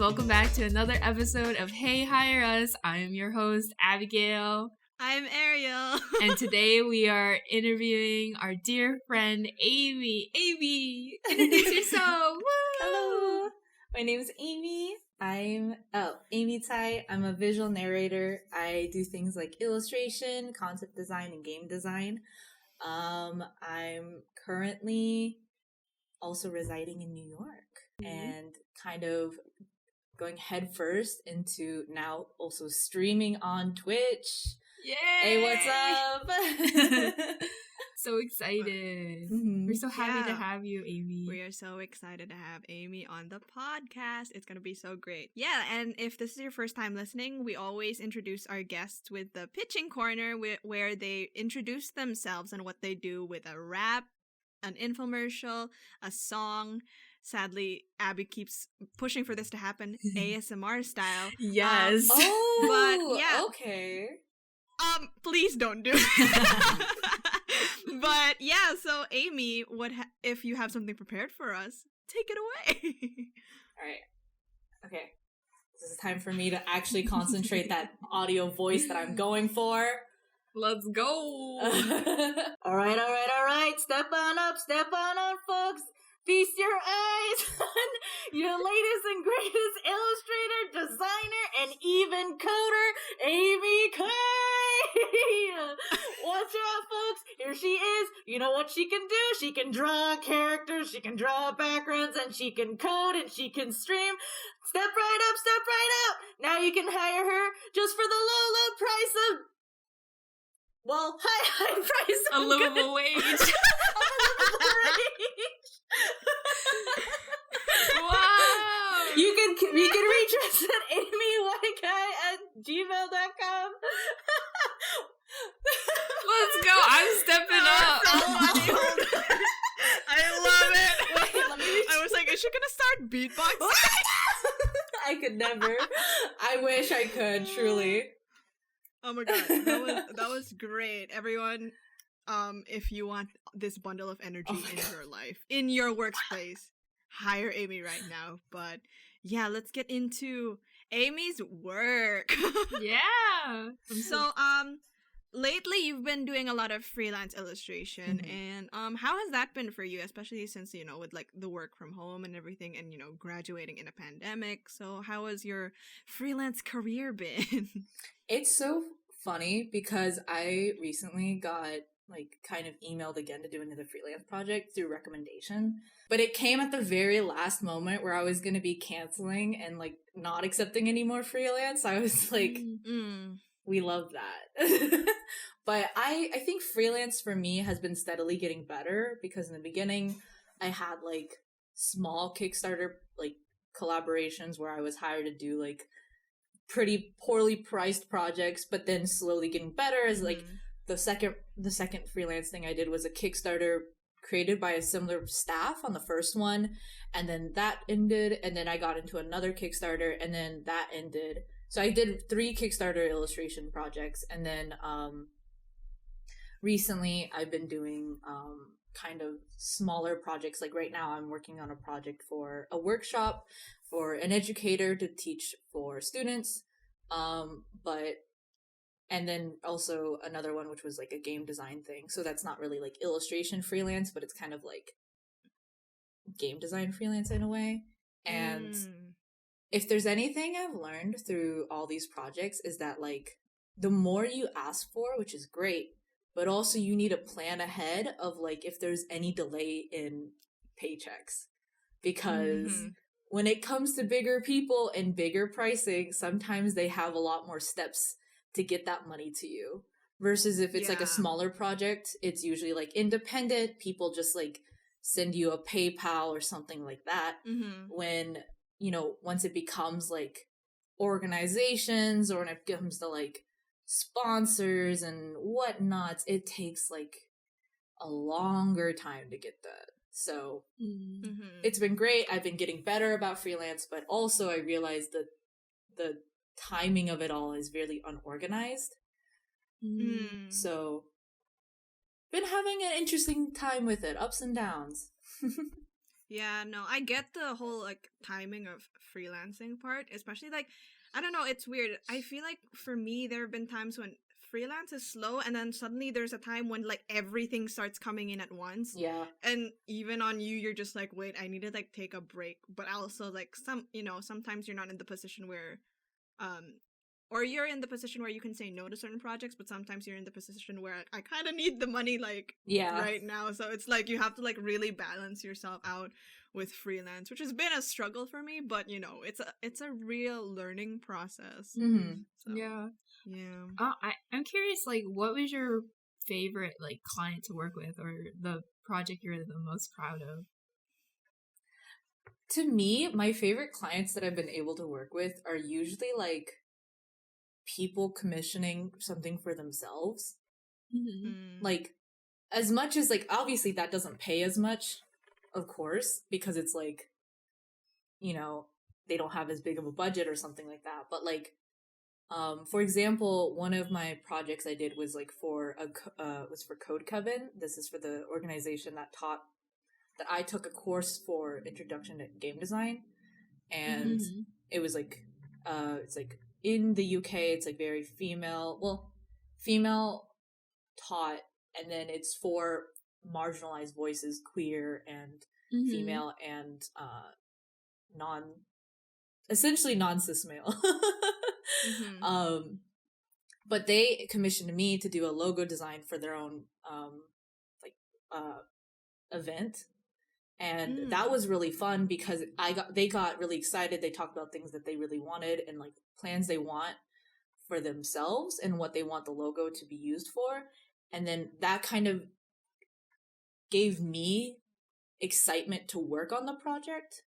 welcome back to another episode of Hey Hire Us. I am your host, Abigail. I'm Ariel. And today we are interviewing our dear friend, Amy. Amy, introduce yourself. Woo! Hello, my name is Amy. I'm Amy Cai. I'm a visual narrator. I do things like illustration, concept design, and game design. I'm currently also residing in New York and kind of going headfirst into now also streaming on Twitch. Yay! Hey, what's up? So excited. Mm-hmm. We're so happy to have you, Amy. We are so excited to have Amy on the podcast. It's going to be so great. Yeah, and if this is your first time listening, we always introduce our guests with the pitching corner where they introduce themselves and what they do with a rap, an infomercial, a song. Sadly, Abby keeps pushing for this to happen ASMR style. Yes. Oh, but yeah. Okay. Please don't do it. But yeah, so Amy, if you have something prepared for us, take it away. All right. Okay. This is time for me to actually concentrate that audio voice that I'm going for. Let's go. All right. Step on up, folks. Feast your eyes on your latest and greatest illustrator, designer, and even coder, Ami Yinwa Cai. Watch out, folks. Here she is. You know what she can do? She can draw characters, she can draw backgrounds, and she can code, and she can stream. Step right up. Now you can hire her just for the low price of... Well, high price of... A livable wage. A livable wage. Wow! You can reach us at amiykai@gmail.com. Let's go! I'm stepping up. I love it. Wait, let me reach. I was like, is she gonna start beatboxing? I could never. I wish I could, truly. Oh my god, that was great, everyone. If you want this bundle of energy in your life, in your workspace, hire Amy right now. But yeah, let's get into Amy's work. Yeah. So, lately you've been doing a lot of freelance illustration, and how has that been for you, especially since, you know, with like the work from home and everything, and, you know, graduating in a pandemic? So how has your freelance career been? It's so funny because I recently got like kind of emailed again to do another freelance project through recommendation, but it came at the very last moment where I was going to be canceling and like not accepting any more freelance. I was like, we love that. But I think freelance for me has been steadily getting better because in the beginning I had like small Kickstarter like collaborations where I was hired to do like pretty poorly priced projects, but then slowly getting better as like the second freelance thing I did was a Kickstarter created by a similar staff on the first one, and then that ended, and then I got into another Kickstarter, and then that ended. So I did 3 Kickstarter illustration projects, and then recently I've been doing kind of smaller projects. Like right now I'm working on a project for a workshop for an educator to teach for students, and then also another one which was like a game design thing. So that's not really like illustration freelance, but it's kind of like game design freelance in a way. And if there's anything I've learned through all these projects is that like the more you ask for, which is great, but also you need to plan ahead of like if there's any delay in paychecks. Because when it comes to bigger people and bigger pricing, sometimes they have a lot more steps to get that money to you. Versus if it's like a smaller project, it's usually like independent. People just like send you a PayPal or something like that. When, you know, once it becomes like organizations or when it comes to like sponsors and whatnot, it takes like a longer time to get that. So it's been great. I've been getting better about freelance, but also I realized that the timing of it all is really unorganized. So been having an interesting time with it, ups and downs. Yeah, no, I get the whole like timing of freelancing part, especially like I don't know, it's weird. I feel like for me there have been times when freelance is slow and then suddenly there's a time when like everything starts coming in at once. Yeah. And even on you you're just like, "Wait, I need to like take a break." But also like sometimes you're not in the position where um or you're in the position where you can say no to certain projects, but sometimes you're in the position where I kind of need the money like Yeah. right now. So it's like you have to like really balance yourself out with freelance, which has been a struggle for me, but it's a real learning process. Mm-hmm. So Yeah. yeah. I'm curious, like, what was your favorite like client to work with, or the project you're the most proud of? To me, my favorite clients that I've been able to work with are usually like people commissioning something for themselves. Mm-hmm. Like, as much as like obviously that doesn't pay as much, of course, because it's like, they don't have as big of a budget or something like that. But like, for example, one of my projects I did was like for Code Coven. This is for the organization that I took a course for Introduction to Game Design, and Mm-hmm. it was like, it's like in the UK, it's like very female taught, and then it's for marginalized voices, queer and Mm-hmm. female and essentially non-cis male. Mm-hmm. But they commissioned me to do a logo design for their own like event, and that was really fun because they got really excited. They talked about things that they really wanted and like plans they want for themselves and what they want the logo to be used for, and then that kind of gave me excitement to work on the project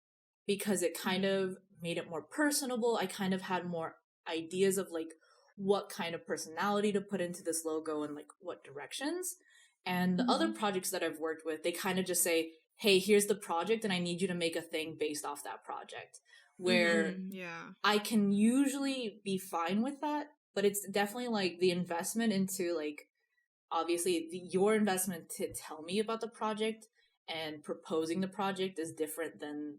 because it kind of made it more personable. I kind of had more ideas of like what kind of personality to put into this logo and like what directions. And the other projects that I've worked with, they kind of just say, "Hey, here's the project and I need you to make a thing based off that project." Where Yeah. I can usually be fine with that, but it's definitely like the investment into like, obviously your investment to tell me about the project and proposing the project is different than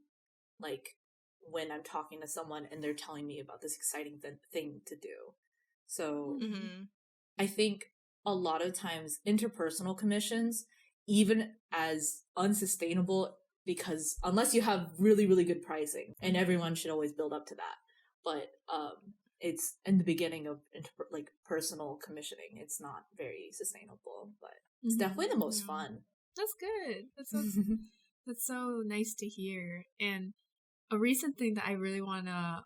like when I'm talking to someone and they're telling me about this exciting thing to do. So I think a lot of times interpersonal commissions, even as unsustainable, because unless you have really, really good pricing, and everyone should always build up to that. But it's in the beginning of like personal commissioning, it's not very sustainable, but it's definitely the most fun. That's good. That's so nice to hear. And a recent thing that I really want to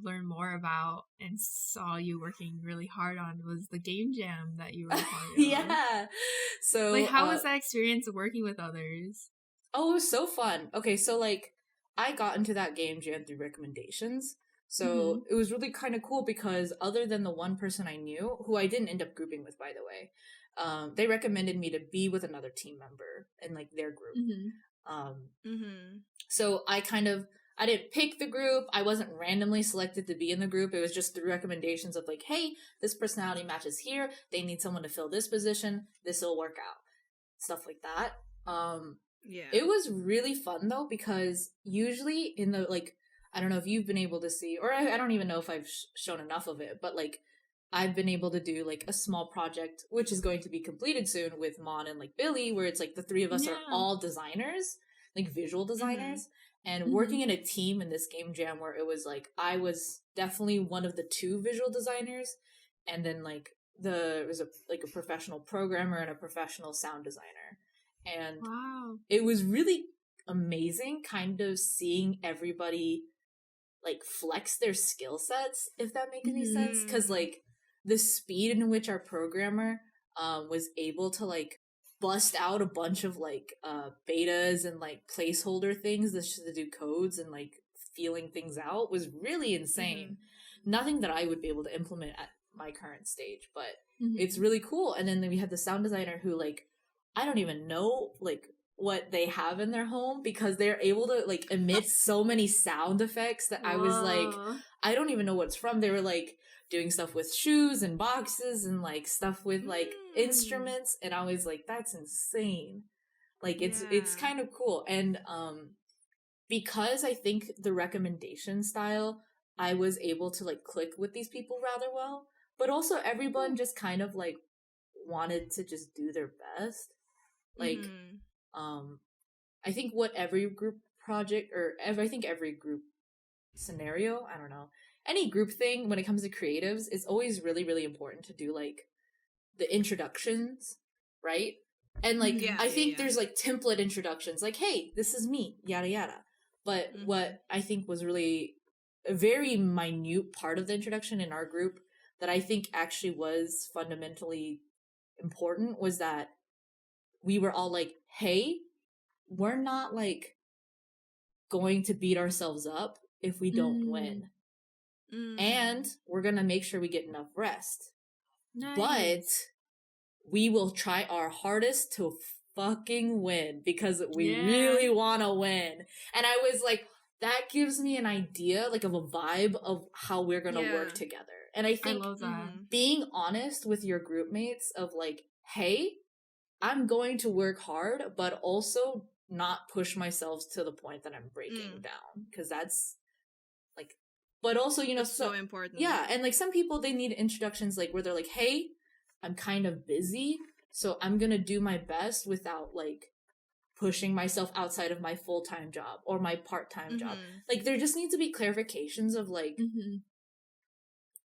learn more about and saw you working really hard on was the game jam that you were part of. Yeah. So like, how was that experience of working with others? Oh, it was so fun. Okay, so like I got into that game jam through recommendations. So it was really kind of cool because other than the one person I knew, who I didn't end up grouping with, by the way, they recommended me to be with another team member in like their group. So I didn't pick the group. I wasn't randomly selected to be in the group. It was just through recommendations of like, hey, this personality matches here. They need someone to fill this position. This will work out. Stuff like that. Yeah. It was really fun though, because usually in the like, I don't know if you've been able to see, or I don't even know if I've shown enough of it, but like I've been able to do like a small project, which is going to be completed soon with Mon and like Billy, where it's like the three of us are all designers, like visual designers, and working in a team in this game jam where it was like, I was definitely one of the two visual designers. And then like there was a professional programmer and a professional sound designer. And it was really amazing kind of seeing everybody like flex their skill sets, if that makes any sense. Because like the speed in which our programmer was able to like bust out a bunch of like betas and like placeholder things just to do codes and like feeling things out was really insane. Nothing that I would be able to implement at my current stage, but it's really cool. And then we had the sound designer who like, I don't even know like what they have in their home because they're able to like emit so many sound effects that I was like, I don't even know what's from. They were like doing stuff with shoes and boxes and like stuff with like instruments, and I was like, that's insane. Like it's kind of cool. And because I think the recommendation style, I was able to like click with these people rather well. But also everyone just kind of like wanted to just do their best. Like, I think what every group project I think every group scenario, I don't know, any group thing when it comes to creatives, it's always really, really important to do like the introductions, right? And like, I think there's like template introductions, like, hey, this is me, yada yada. But what I think was really a very minute part of the introduction in our group that I think actually was fundamentally important was that we were all like, hey, we're not like going to beat ourselves up if we don't win. And we're going to make sure we get enough rest. Nice. But we will try our hardest to fucking win because we really want to win. And I was like, that gives me an idea, like, of a vibe of how we're going to work together. And I think being honest with your group mates of like, hey, I'm going to work hard, but also not push myself to the point that I'm breaking down. Because that's like, but also, you know, that's so important. Yeah. And like some people, they need introductions like where they're like, hey, I'm kind of busy, so I'm going to do my best without like pushing myself outside of my full-time job or my part-time job. Like there just needs to be clarifications of like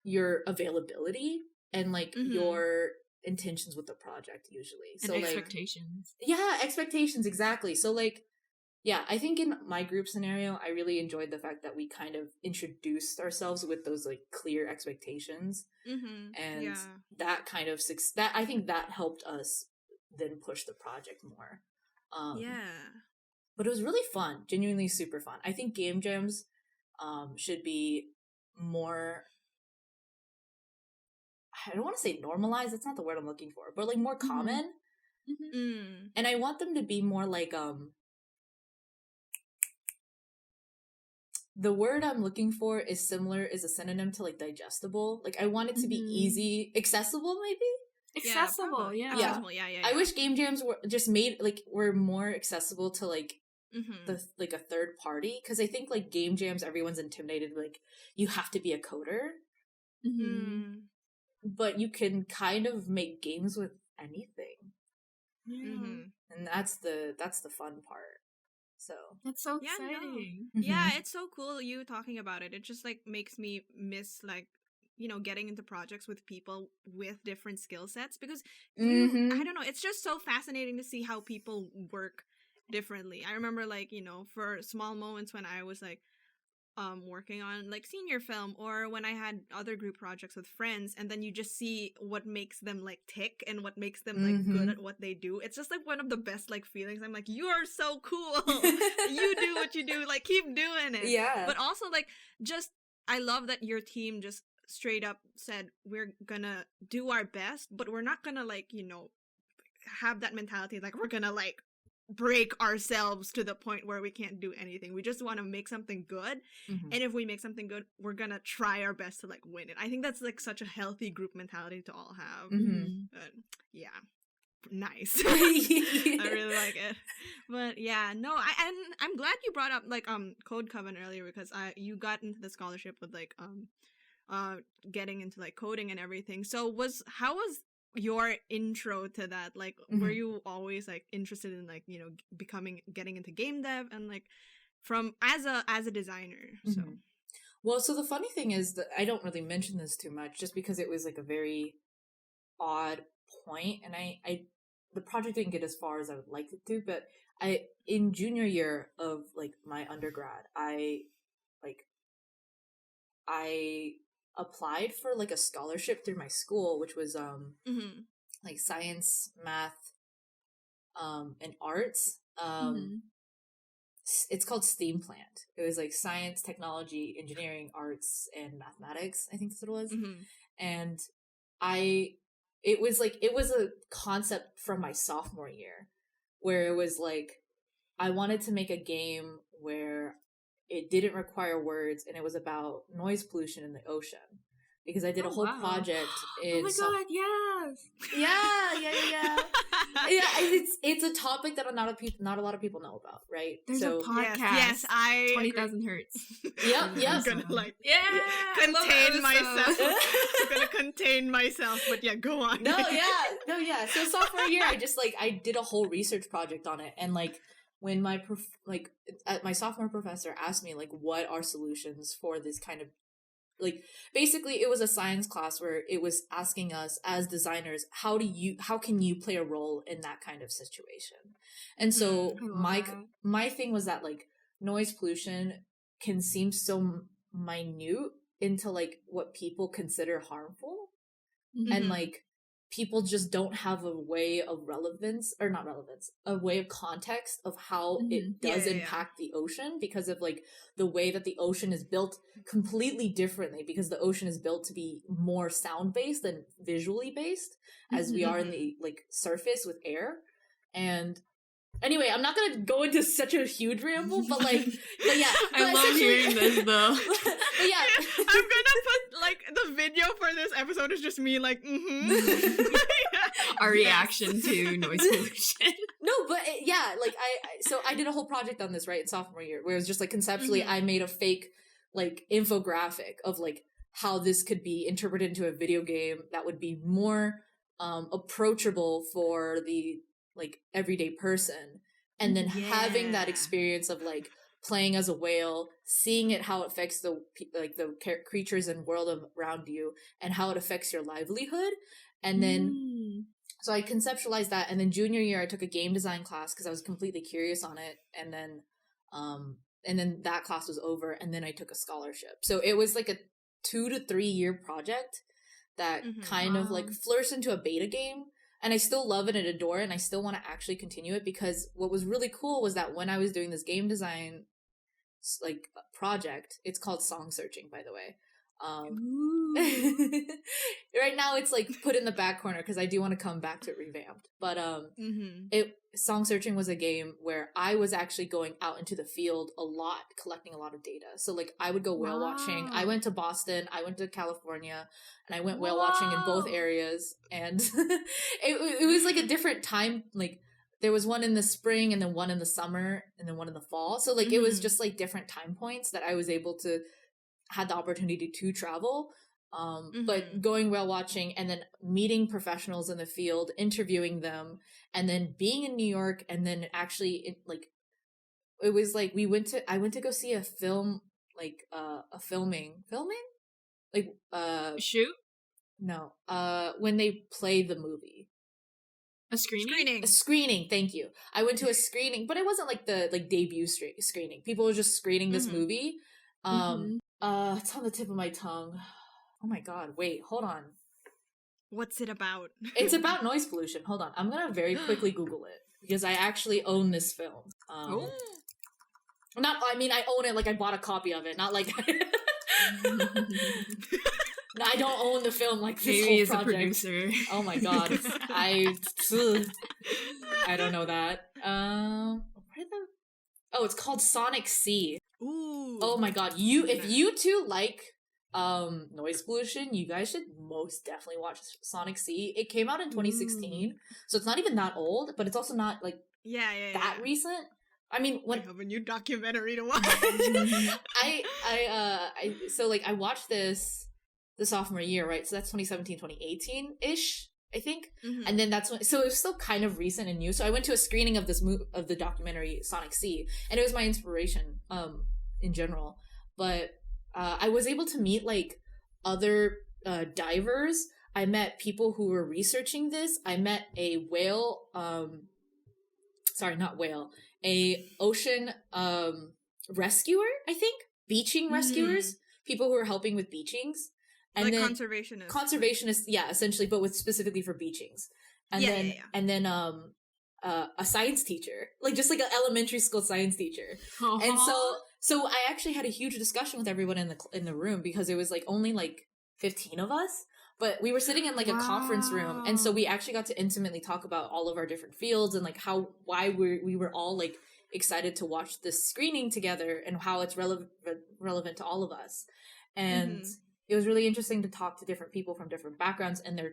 your availability and like your intentions with the project usually. So and like expectations. Yeah, expectations, exactly. So like yeah, I think in my group scenario, I really enjoyed the fact that we kind of introduced ourselves with those like clear expectations. And that kind of that I think that helped us then push the project more. But it was really fun, genuinely super fun. I think game jams should be more, I don't want to say normalized, that's not the word I'm looking for, but like more common. And I want them to be more like the word I'm looking for is a synonym to like digestible. Like I want it to be easy, accessible maybe? Accessible, yeah. I wish game jams were just were more accessible to like the like a third party, because I think like game jams everyone's intimidated, like you have to be a coder. But you can kind of make games with anything. And that's the fun part. So that's so exciting. Yeah, it's so cool you talking about it. It just like makes me miss like, you know, getting into projects with people with different skill sets, because I don't know, it's just so fascinating to see how people work differently. I remember like, you know, for small moments when I was like working on like senior film, or when I had other group projects with friends, and then you just see what makes them like tick and what makes them like good at what they do. It's just like one of the best like feelings. I'm like, you are so cool. You do what you do, like keep doing it. Yeah. But also like just I love that your team just straight up said, we're gonna do our best, but we're not gonna like, you know, have that mentality like we're gonna like break ourselves to the point where we can't do anything. We just want to make something good, and if we make something good, we're gonna try our best to like win it. I think that's like such a healthy group mentality to all have. But yeah, nice. I really like it. But yeah, no, and I'm glad you brought up like Code Coven earlier, because you got into the scholarship with like getting into like coding and everything. So how was your intro to that? Like were you always like interested in like, you know, getting into game dev, and like from as a designer? So well, so the funny thing is that I don't really mention this too much just because it was like a very odd point, and I the project didn't get as far as I would like it to, but in junior year of like my undergrad, I applied for like a scholarship through my school, which was like science, math, and arts. It's called STEAM Plant. It was like science, technology, engineering, arts, and mathematics, I think that's what it was. And it was a concept from my sophomore year where it was like I wanted to make a game where it didn't require words, and it was about noise pollution in the ocean. because I did a whole project in. Oh my god, yes. Yeah. It's a topic that not a lot of people know about, right? There's a podcast. Yes, I 20,000 Hertz. Yep. I'm gonna contain myself. I'm gonna contain myself, but yeah, go on. No. So sophomore year, I did a whole research project on it, and like when my my sophomore professor asked me like, what are solutions for this kind of, like, basically it was a science class where it was asking us as designers, how can you play a role in that kind of situation? And so my thing was that like noise pollution can seem so minute into like what people consider harmful, and like people just don't have a way of a way of context of how it does impact the ocean, because of like the way that the ocean is built completely differently, because the ocean is built to be more sound based than visually based, as we are in the like surface with air. And anyway, I'm not gonna go into such a huge ramble, but yeah. I love hearing this though. But yeah, I'm gonna put like the video for this episode is just me like our reaction to noise pollution. No, but like I did a whole project on this, right, in sophomore year, where it was just like conceptually I made a fake like infographic of like how this could be interpreted into a video game that would be more approachable for the like everyday person, and then having that experience of like playing as a whale, seeing it, how it affects the creatures and world around you, and how it affects your livelihood. And then so I conceptualized that, and then junior year I took a game design class because I was completely curious on it, and then that class was over, and then I took a scholarship. So it was like a 2 to 3 year project that kind of like flourished into a beta game. And I still love it and adore it, and I still want to actually continue it, because what was really cool was that when I was doing this game design like project, it's called Song Searching, by the way. Right now it's like put in the back corner because I do want to come back to it revamped. But Song Searching was a game where I was actually going out into the field a lot, collecting a lot of data. So like I would go whale watching. I went to Boston, I went to California, and I went whale watching in both areas. And it was like a different time. Like there was one in the spring, and then one in the summer, and then one in the fall. So like it was just like different time points that I was able to had the opportunity to travel. But going whale watching and then meeting professionals in the field, interviewing them, and then being in New York, and then actually it was like I went to go see a film, like a filming like shoot no when they play the movie. A screening? A screening, thank you. I went to a screening, but it wasn't like the like debut screening. People were just screening this movie. It's on the tip of my tongue. Oh my god, wait, hold on. What's it about? It's about noise pollution. Hold on. I'm gonna very quickly Google it, because I actually own this film. I own it like I bought a copy of it, not like No, I don't own the film like this Amy whole project. A producer. Oh my god. I don't know that. It's called Sonic C. Ooh. Oh my god. If you two like noise pollution, you guys should most definitely watch Sonic C. It came out in 2016, so it's not even that old, but it's also not like that recent. I mean, when I have a new documentary to watch. I watched this the sophomore year, right? So that's 2017, 2018-ish, I think. And then that's when, so it was still kind of recent and new. So I went to a screening of this of the documentary Sonic C, and it was my inspiration in general. But I was able to meet like other divers. I met people who were researching this. I met a whale, a ocean rescuer, I think. Beaching rescuers. People who are helping with beachings. And like then conservationists. Conservationists, yeah, essentially, but with specifically for beachings. And then a science teacher. Like just like an elementary school science teacher. And so I actually had a huge discussion with everyone in the room, because it was like only like 15 of us, but we were sitting in like a conference room, and so we actually got to intimately talk about all of our different fields and like why we were all like excited to watch this screening together and how it's relevant to all of us. And it was really interesting to talk to different people from different backgrounds and their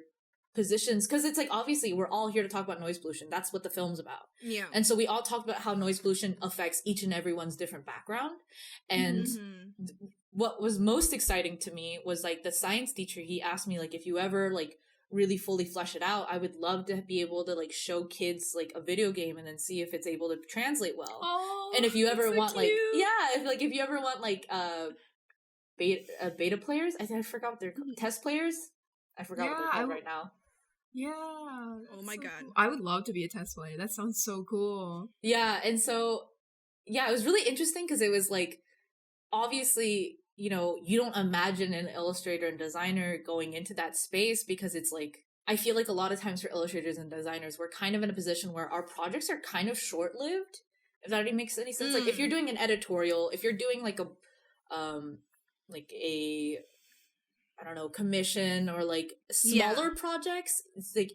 positions, because it's like, obviously we're all here to talk about noise pollution. That's what the film's about. Yeah. And so we all talked about how noise pollution affects each and everyone's different background. And what was most exciting to me was like the science teacher, he asked me like, if you ever like really fully flesh it out, I would love to be able to like show kids like a video game and then see if it's able to translate well. Oh, and if you ever so want cute. like, if you ever want like beta players, I forgot what they're called. Test players, I forgot what they're called right now. Yeah. Oh my god. Cool. I would love to be a test player. That sounds so cool. Yeah, and so it was really interesting because it was like, obviously, you know, you don't imagine an illustrator and designer going into that space, because it's like, I feel like a lot of times for illustrators and designers, we're kind of in a position where our projects are kind of short-lived, if that even makes any sense. Like if you're doing an editorial, if you're doing like a I don't know, commission or like smaller projects, it's like,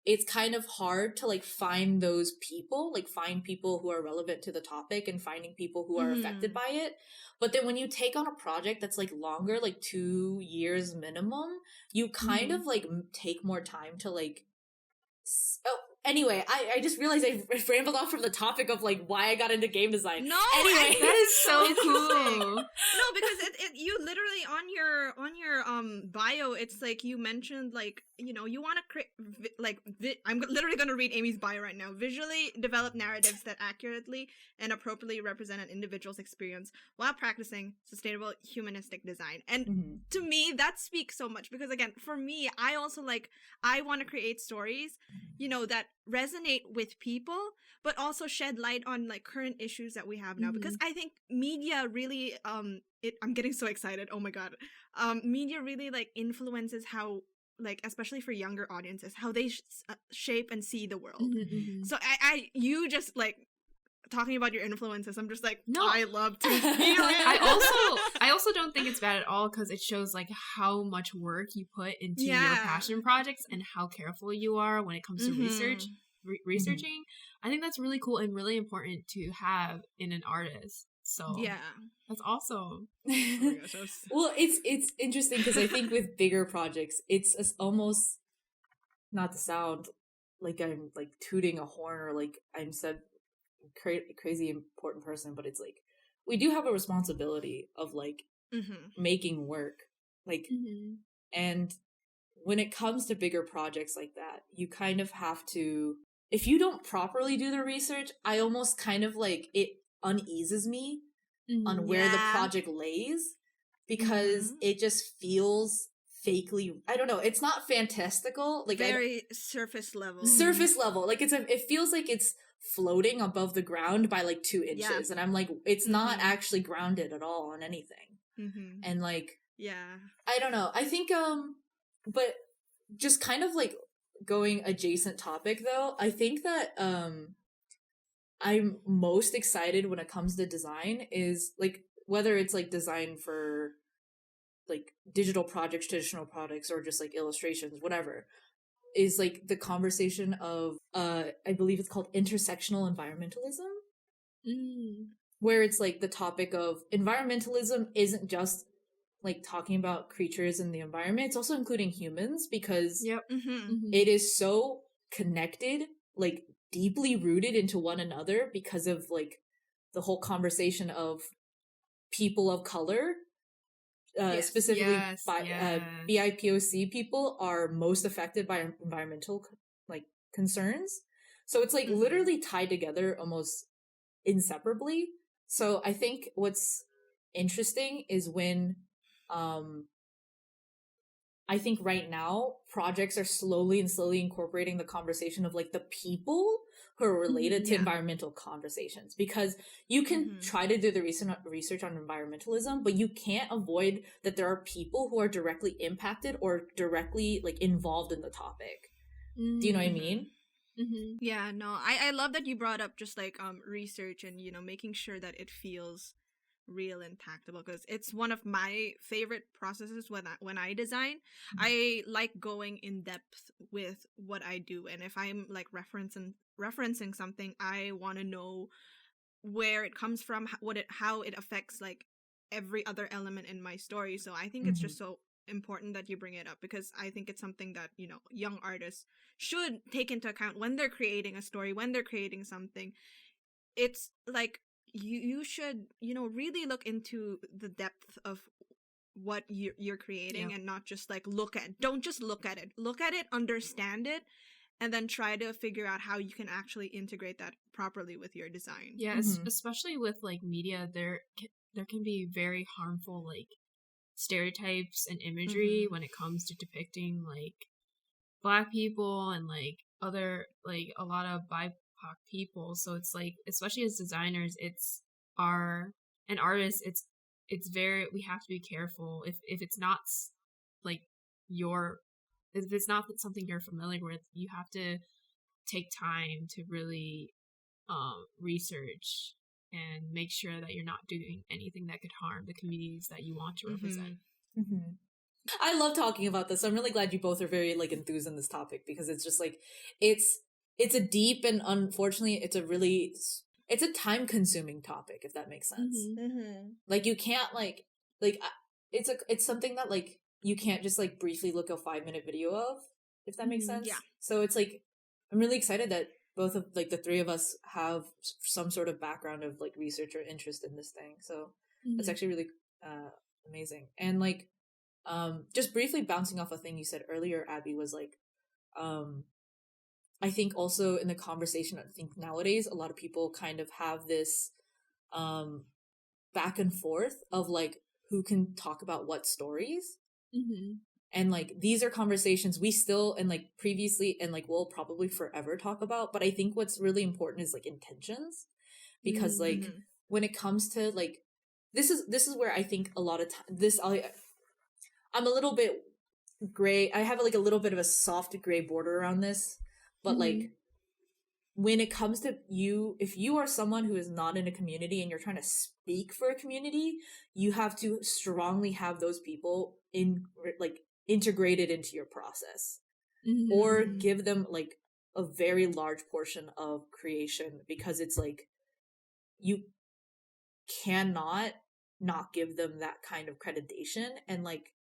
it's kind of hard to like find those people, like find people who are relevant to the topic and finding people who are affected by it. But then when you take on a project that's like longer, like 2 years minimum, you kind of like take more time to like, anyway, I just realized I rambled off from the topic of like why I got into game design. No, anyway, that is so cool. No, because it you literally on your bio, it's like you mentioned like, you know, you want to create I'm literally going to read Amy's bio right now. Visually develop narratives that accurately and appropriately represent an individual's experience while practicing sustainable humanistic design. And to me, that speaks so much, because again, for me, I also I want to create stories, you know, that resonate with people, but also shed light on like current issues that we have now, because I think media really I'm getting so excited, oh my god, media really like influences how, like, especially for younger audiences, how they shape and see the world. So you just like talking about your influences, I'm just like, no, I love to hear it. I also don't think it's bad at all, because it shows like how much work you put into your passion projects and how careful you are when it comes to researching. I think that's really cool and really important to have in an artist. So yeah, that's awesome. Oh my gosh, well, it's interesting because I think with bigger projects, it's almost, not to sound like I'm like tooting a horn or like I'm some crazy important person, but it's like we do have a responsibility of like making work, like, and when it comes to bigger projects like that, you kind of have to, if you don't properly do the research, I almost kind of like, it uneases me on where the project lays, because it just feels fakely, I don't know, it's not fantastical, like very surface level, like it feels like it's floating above the ground by like 2 inches, and I'm like, it's not actually grounded at all on anything. And like, I don't know, I think but just kind of like going adjacent topic though, I think that I'm most excited when it comes to design is like, whether it's like design for like digital projects, traditional products, or just like illustrations, whatever, is like the conversation of I believe it's called intersectional environmentalism, where it's like the topic of environmentalism isn't just like talking about creatures in the environment, it's also including humans, because it is so connected, like deeply rooted into one another, because of like the whole conversation of people of color, specifically BIPOC people are most affected by environmental like concerns. So it's like literally tied together almost inseparably. So I think what's interesting is when I think right now projects are slowly incorporating the conversation of like the people who are related to environmental conversations, because you can try to do the research on environmentalism, but you can't avoid that there are people who are directly impacted or directly like involved in the topic. Do you know what I mean? Yeah, no, I love that you brought up just like research and, you know, making sure that it feels real and tactable, because it's one of my favorite processes when I design. I like going in depth with what I do, and if I'm like referencing something, I want to know where it comes from, how it affects like every other element in my story. So I think it's just so important that you bring it up, because I think it's something that, you know, young artists should take into account when they're creating a story, when they're creating something. It's like you should, you know, really look into the depth of what you're creating, and not just like don't just look at it, understand it, and then try to figure out how you can actually integrate that properly with your design. Yeah, especially with like media, there can be very harmful like stereotypes and imagery when it comes to depicting like Black people and like other like a lot of BIPOC people. So it's like, especially as designers, and artists, it's very, we have to be careful if it's not like if it's not something you're familiar with, you have to take time to really research and make sure that you're not doing anything that could harm the communities that you want to represent. I love talking about this. I'm really glad you both are very like enthused in this topic, because it's just like it's a deep, and unfortunately it's a time consuming topic, if that makes sense. Like you can't like it's something that like you can't just like briefly look a 5-minute video of, if that makes sense. Yeah. So it's like I'm really excited that both of like the three of us have some sort of background of like research or interest in this thing. So that's actually really amazing. And like just briefly bouncing off a thing you said earlier, Abby, was like I think also in the conversation, I think nowadays a lot of people kind of have this back and forth of like who can talk about what stories. And like these are conversations we still and like previously and like we'll probably forever talk about, but I think what's really important is like intentions, because like when it comes to like this is where I think a lot of I'm a little bit gray. I have like a little bit of a soft gray border around this, but like when it comes to you, if you are someone who is not in a community and you're trying to speak for a community, you have to strongly have those people in like integrated into your process, or give them like a very large portion of creation, because it's like you cannot not give them that kind of accreditation and like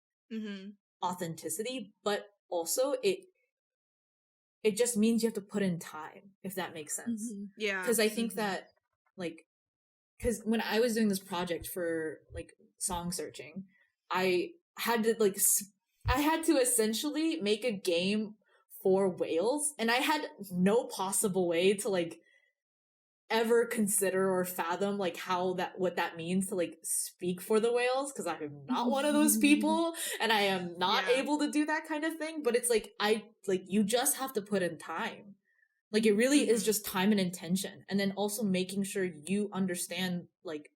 authenticity, but also it just means you have to put in time, if that makes sense. Yeah, because I think that like, because when I was doing this project for like song searching, I had to essentially make a game for whales, and I had no possible way to like ever consider or fathom like what that means to like speak for the whales, because I am not one of those people and I am not able to do that kind of thing. But it's like you just have to put in time. Like it really is just time and intention, and then also making sure you understand like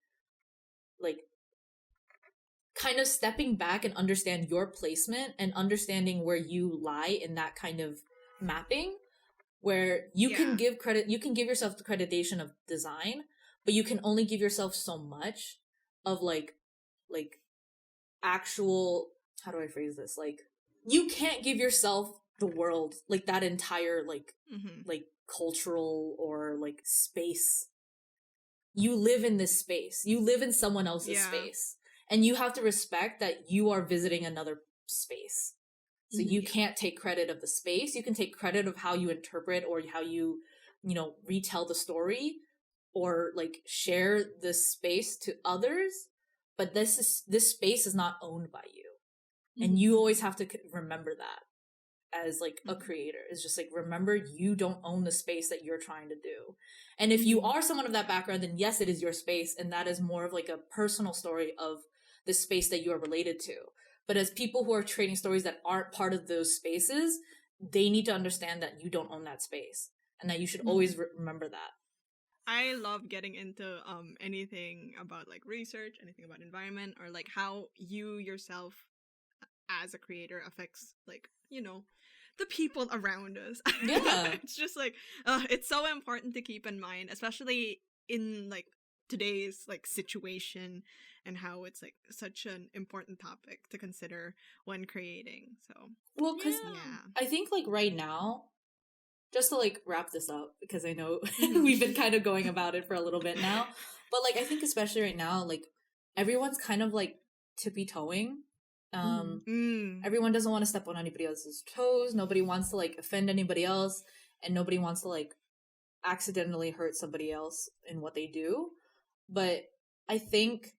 kind of stepping back and understand your placement and understanding where you lie in that kind of mapping, where you can give credit, you can give yourself the accreditation of design, but you can only give yourself so much of like actual, how do I phrase this? Like you can't give yourself the world, like that entire like cultural or like space. You live in this space. You live in someone else's space. And you have to respect that you are visiting another space. So you can't take credit of the space. You can take credit of how you interpret or how you retell the story or like share this space to others. But this space is not owned by you. And you always have to remember that as like a creator. It's just like, remember, you don't own the space that you're trying to do. And if you are someone of that background, then yes, it is your space. And that is more of like a personal story of the space that you are related to. But as people who are creating stories that aren't part of those spaces, they need to understand that you don't own that space and that you should always remember that. I love getting into anything about like research, anything about environment, or like how you yourself as a creator affects like, the people around us. Yeah. It's just like it's so important to keep in mind, especially in like today's like situation, and how it's like such an important topic to consider when creating. So well, because I think like right now, just to like wrap this up, because I know we've been kind of going about it for a little bit now, but like I think especially right now, like everyone's kind of like tippy-toeing Everyone doesn't want to step on anybody else's toes. Nobody wants to like offend anybody else, and nobody wants to like accidentally hurt somebody else in what they do. But I think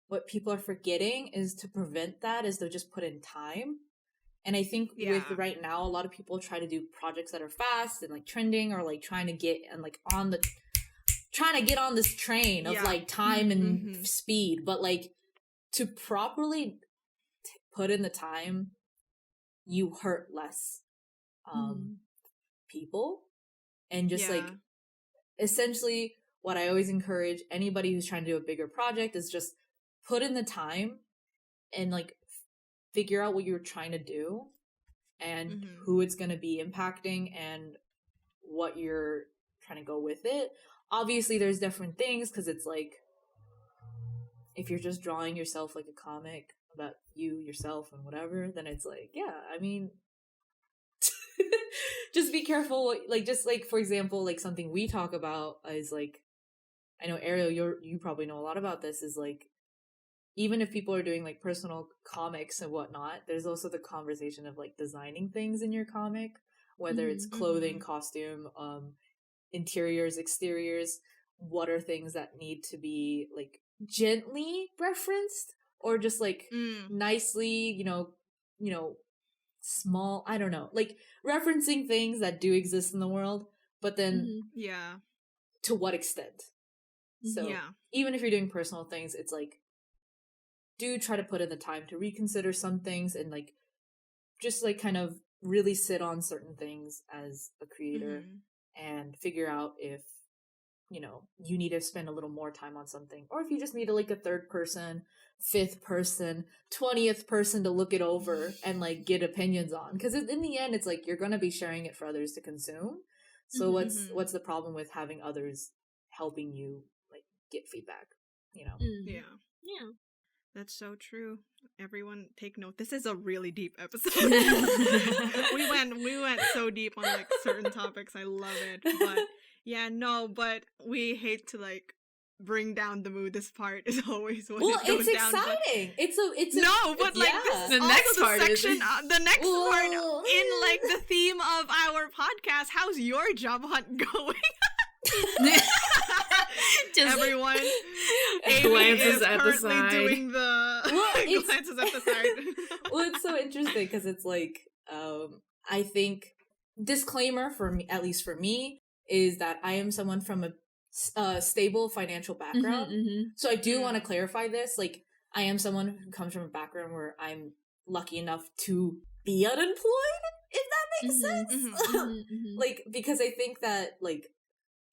what people are forgetting is to prevent that is to just put in time. And I think with right now, a lot of people try to do projects that are fast and like trending, or like trying to get on this train of like time and speed. But like to properly put in the time, you hurt less people. And just like essentially what I always encourage anybody who's trying to do a bigger project is just put in the time and like figure out what you're trying to do and who it's going to be impacting and what you're trying to go with it. Obviously there's different things, because it's like if you're just drawing yourself like a comic about you, yourself, and whatever, then it's like, yeah, I mean, just be careful. Like, just like, for example, like something we talk about is like, I know Ariel, you probably know a lot about this, is like, even if people are doing like personal comics and whatnot, there's also the conversation of like designing things in your comic, whether it's clothing, costume, interiors, exteriors. What are things that need to be like gently referenced, or just like nicely, you know, small, I don't know, like referencing things that do exist in the world, but then to what extent? So even if you're doing personal things, it's like, do try to put in the time to reconsider some things and like just like kind of really sit on certain things as a creator and figure out if, you know, you need to spend a little more time on something, or if you just need like a third person, fifth person, 20th person to look it over and like get opinions on, because in the end it's like you're going to be sharing it for others to consume. So what's the problem with having others helping you like get feedback, you know? That's so true. Everyone take note. This is a really deep episode. we went so deep on like certain topics. I love it. But but we hate to like bring down the mood. This part is always when it goes it's down. exciting. This is the next part section. The next part in like the theme of our podcast. How's your job hunt going? Just everyone glances at the side. Doing the glances at the side. Well, it's so interesting because it's like I think disclaimer for me, at least for me, is that I am someone from a stable financial background. So I do want to clarify this. Like, I am someone who comes from a background where I'm lucky enough to be unemployed, if that makes sense. Like, because I think that like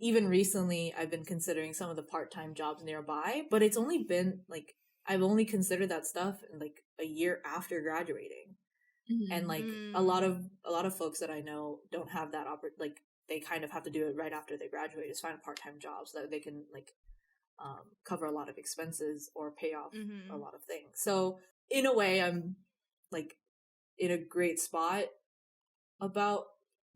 even recently I've been considering some of the part-time jobs nearby, but it's only been like I've only considered that stuff in like a year after graduating. And like a lot of folks that I know don't have that like they kind of have to do it right after they graduate, is find a part-time job so that they can like cover a lot of expenses or pay off a lot of things. So in a way I'm like in a great spot about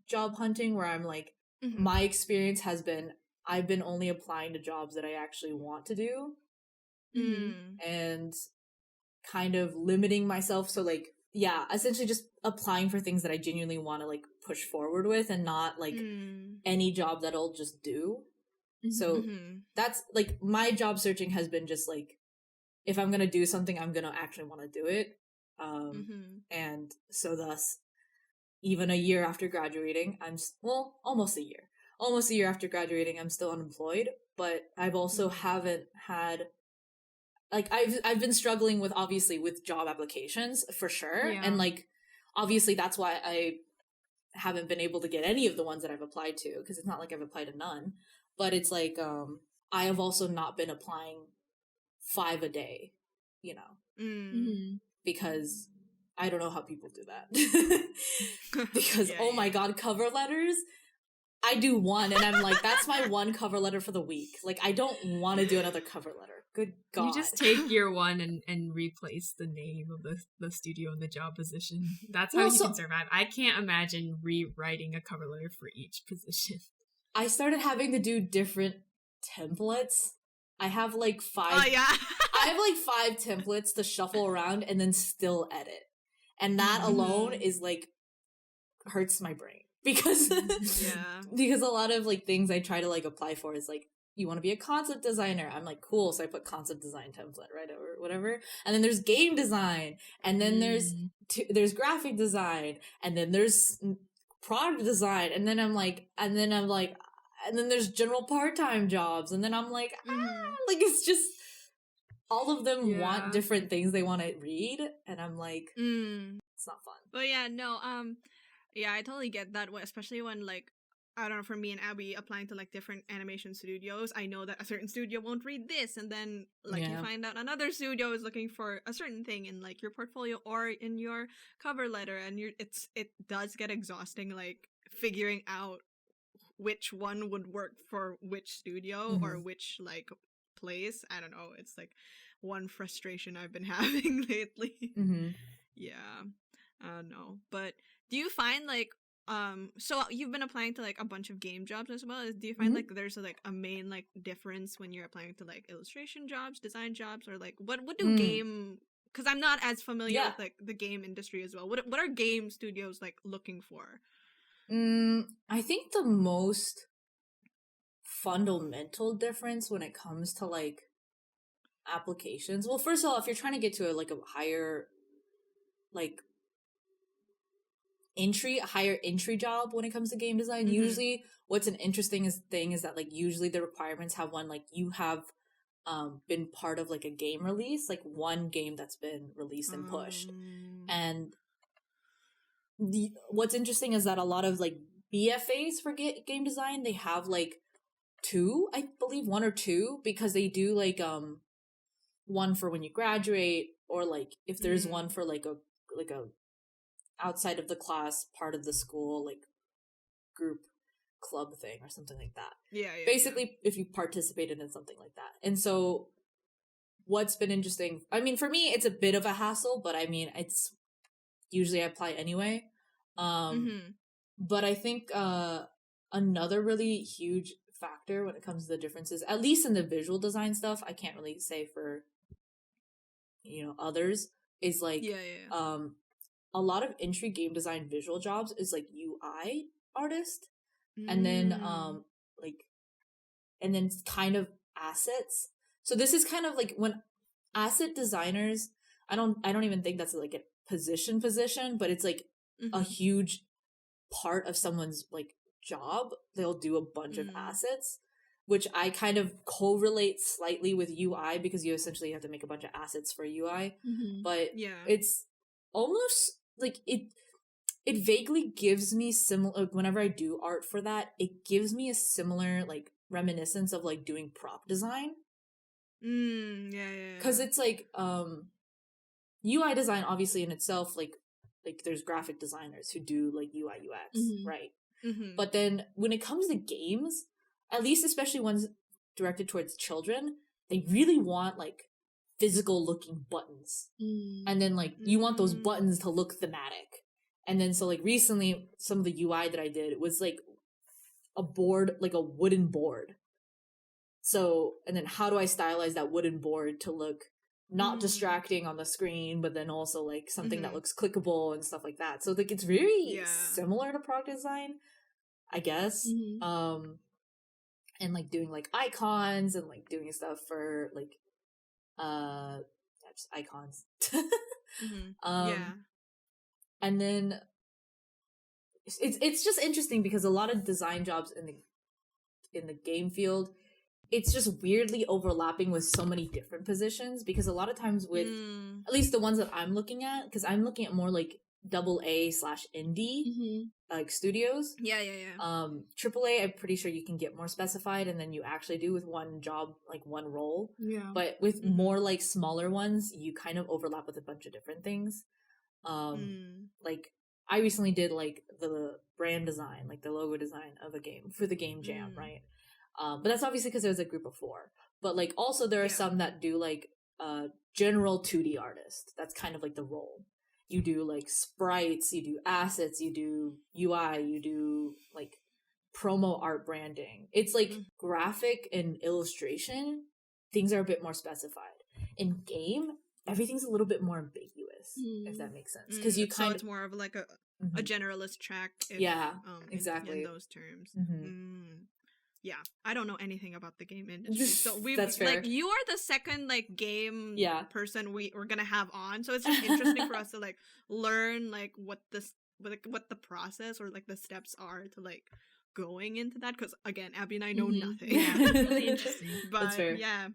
job hunting, where I'm like, my experience has been I've been only applying to jobs that I actually want to do and kind of limiting myself. So like, yeah, essentially just applying for things that I genuinely want to like push forward with, and not like any job that I'll just do. So that's like my job searching has been just like, if I'm going to do something, I'm going to actually want to do it. And so thus, even a year after graduating, almost a year after graduating, I'm still unemployed, but I've also haven't had, like, I've been struggling with, obviously, with job applications, for sure. Yeah. And, like, obviously that's why I haven't been able to get any of the ones that I've applied to, because it's not like I've applied to none. But it's like, I have also not been applying 5 a day, you know, because I don't know how people do that. Because, my God, cover letters, I do one, and I'm like, that's my one cover letter for the week. Like, I don't want to do another cover letter. Good God. You just take your one and replace the name of the studio and the job position. That's how you can survive. I can't imagine rewriting a cover letter for each position. I started having to do different templates. I have like 5 Oh yeah. I have like 5 templates to shuffle around and then still edit. And that alone is like hurts my brain because because a lot of like things I try to like apply for is like, you want to be a concept designer. I'm like, cool. So I put concept design template, right, or whatever. And then there's game design, and then there's graphic design, and then there's product design, and then I'm like, and then there's general part-time jobs, and then I'm like, like it's just all of them want different things they want to read, and I'm like, it's not fun. But yeah, no, yeah, I totally get that, especially when like, I don't know, for me and Abby applying to like different animation studios, I know that a certain studio won't read this, and then like you find out another studio is looking for a certain thing in like your portfolio or in your cover letter, and it does get exhausting, like figuring out which one would work for which studio or which like place. I don't know. It's like one frustration I've been having lately. Yeah. I don't know. But do you find like so you've been applying to like a bunch of game jobs as well. Do you find like there's like a main like difference when you're applying to like illustration jobs, design jobs, or like what do game, because I'm not as familiar with like the game industry as well. What are game studios like looking for? I think the most fundamental difference when it comes to like applications, well, first of all, if you're trying to get to a higher like higher entry job when it comes to game design, usually what's an interesting thing is that like usually the requirements have one like you have been part of like a game release, like one game that's been released and pushed. And what's interesting is that a lot of like BFAs for game design, they have like 2, I believe 1 or 2, because they do like one for when you graduate, or like if there's one for like a outside of the class part of the school like group club thing or something like that. Basically if you participated in something like that. And so what's been interesting, I mean, for me it's a bit of a hassle, but I mean it's usually I apply anyway. But I think another really huge factor when it comes to the differences, at least in the visual design stuff, I can't really say for others, is like a lot of entry game design visual jobs is like UI artist, and then and then kind of assets. So this is kind of like when asset designers, I don't even think that's like a position, but it's like a huge part of someone's like job. They'll do a bunch of assets, which I kind of correlate slightly with UI, because you essentially have to make a bunch of assets for UI. But it's almost like it vaguely gives me similar, whenever I do art for that, it gives me a similar like reminiscence of like doing prop design. Because it's like UI design obviously in itself, like there's graphic designers who do like UI UX, right? But then when it comes to games, at least especially ones directed towards children, they really want like physical looking buttons, and then like you want those buttons to look thematic. And then so like recently some of the UI that I did was like a board, like a wooden board. So, and then how do I stylize that wooden board to look not distracting on the screen, but then also like something that looks clickable and stuff like that. So like it's very similar to product design, I guess. And like doing like icons and like doing stuff for like just icons. And then it's just interesting because a lot of design jobs in the game field, it's just weirdly overlapping with so many different positions, because a lot of times with at least the ones that I'm looking at, because I'm looking at more like AA/indie like studios. AAA, I'm pretty sure you can get more specified, and then you actually do with one job, like one role. But with more like smaller ones, you kind of overlap with a bunch of different things. Like I recently did like the brand design, like the logo design of a game for the game jam, right? But that's obviously because there's a group of 4. But like also there are some that do like general 2D artist. That's kind of like the role. You do like sprites, you do assets, you do UI, you do like promo art branding. It's like graphic and illustration things are a bit more specified. In game, everything's a little bit more ambiguous, if that makes sense. Because you kind so it's more of like a generalist track. If, exactly. In those terms. Yeah, I don't know anything about the game industry, so we like you are the second like game person we're gonna have on, so it's just interesting for us to like learn like what the process or like the steps are to like going into that, because again, Abby and I know nothing. Yeah, really interesting. But yeah,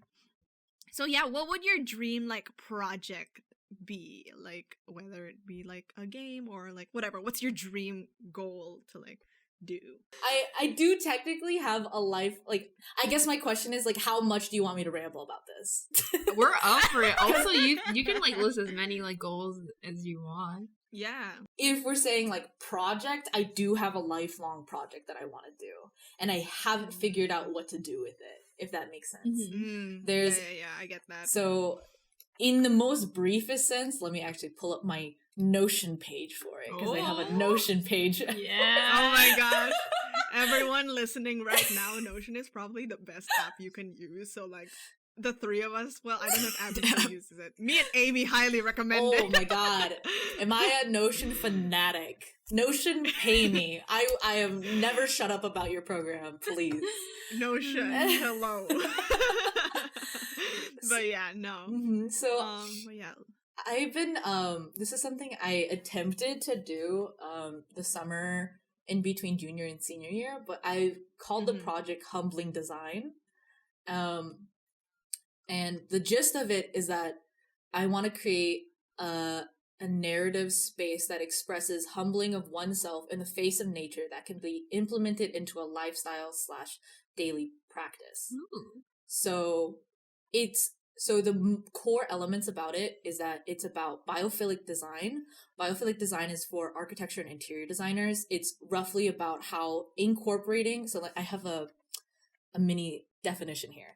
so yeah, what would your dream like project be, like whether it be like a game or like whatever? What's your dream goal to like do? I do technically have a life, like, I guess my question is like, how much do you want me to ramble about this? We're up for it. Also, you can like list as many like goals as you want. Yeah. If we're saying like project, I do have a lifelong project that I want to do, and I haven't figured out what to do with it, if that makes sense. There's I get that. So in the most briefest sense, let me actually pull up my Notion page for it, because I have a Notion page. Yeah. Oh my gosh. Everyone listening right now, Notion is probably the best app you can use. So like the three of us, well, I don't know if Abby uses it. Me and Amy highly recommend it. Oh my god. Am I a Notion fanatic? Notion, pay me. I have never shut up about your program, please. Notion, hello. But yeah, no. So but yeah. I've been this is something I attempted to do the summer in between junior and senior year, but I called the project Humbling Design. And the gist of it is that I want to create a narrative space that expresses humbling of oneself in the face of nature that can be implemented into a lifestyle / daily practice. So the core elements about it is that it's about biophilic design. Biophilic design is for architecture and interior designers. It's roughly about how incorporating, so like I have a mini definition here.